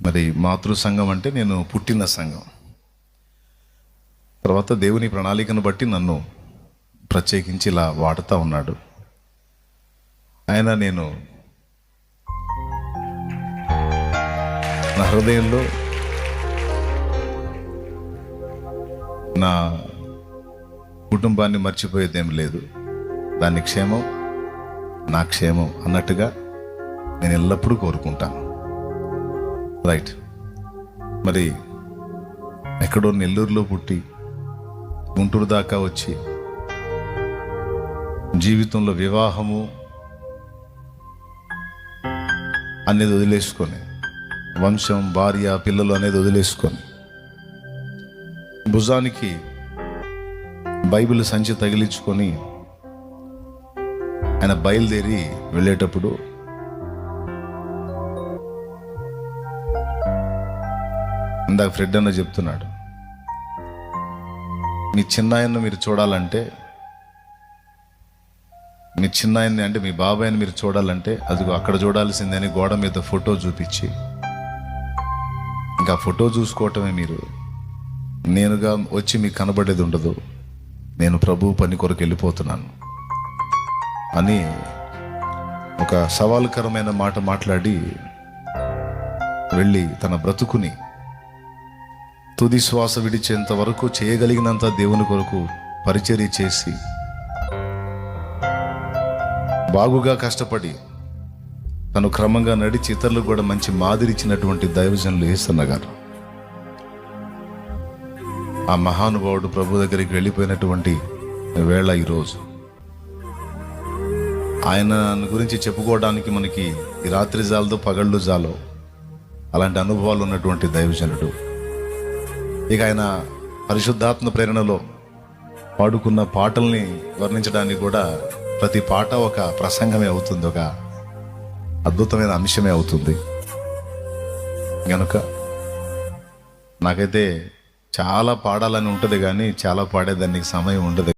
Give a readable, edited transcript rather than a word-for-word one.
మరి మాతృ సంఘం అంటే నేను పుట్టిన సంఘం. తర్వాత దేవుని ప్రణాళికను బట్టి నన్ను ప్రత్యేకించి ఇలా వాడుతూ ఉన్నాడు ఆయన. నేను నా హృదయంలో నా కుటుంబాన్ని మర్చిపోయేదేం లేదు. దాని క్షేమం నా క్షేమం అన్నట్టుగా నేను ఎల్లప్పుడూ కోరుకుంటాను. రైట్. మరి ఎక్కడో నెల్లూరులో పుట్టి గుంటూరు దాకా వచ్చి జీవితంలో వివాహము అనేది వదిలేసుకొని, వంశం, భార్య, పిల్లలు అనేది వదిలేసుకొని, భుజానికి బైబిల్ సంచి తగిలించుకొని ఆయన బయలుదేరి వెళ్ళేటప్పుడు ఇందాక ఫ్రెడ్ అన్న చెప్తున్నాడు, మీ చిన్నాయన్ని మీరు చూడాలంటే, మీ చిన్నాయన్ని అంటే మీ బాబాయ్ని మీరు చూడాలంటే అదిగో అక్కడ చూడాల్సిందని గోడ మీద ఫోటో చూపించి, ఇంకా ఫోటో చూసుకోవటమే మీరు, నేనుగా వచ్చి మీకు కనబడేది ఉండదు, నేను ప్రభు పని కొరకు వెళ్ళిపోతున్నాను అని ఒక సవాలుకరమైన మాట మాట్లాడి వెళ్ళి తన బ్రతుకుని తుది శ్వాస విడిచేంత వరకు చేయగలిగినంత దేవుని కొరకు పరిచర్య చేసి బాగుగా కష్టపడి తను క్రమంగా నడిచి ఇతరులకు కూడా మంచి మాదిరి ఇచ్చినటువంటి దైవజనులు యేసన్న గారు. ఆ మహానుభావుడు ప్రభు దగ్గరికి వెళ్ళిపోయినటువంటి వేళ ఈరోజు ఆయన గురించి చెప్పుకోవడానికి మనకి ఈ రాత్రి జాలదో పగళ్ళు జాలో అలాంటి అనుభవాలు ఉన్నటువంటి దైవజనుడు. ఇక ఆయన పరిశుద్ధాత్మ ప్రేరణలో పాడుకున్న పాటల్ని వర్ణించడానికి కూడా ప్రతి పాట ఒక ప్రసంగమే అవుతుంది, ఒక అద్భుతమైన అంశమే అవుతుంది. కనుక నాకైతే చాలా పాడాలని ఉంటుంది, కానీ చాలా పాడేదానికి సమయం ఉండదు.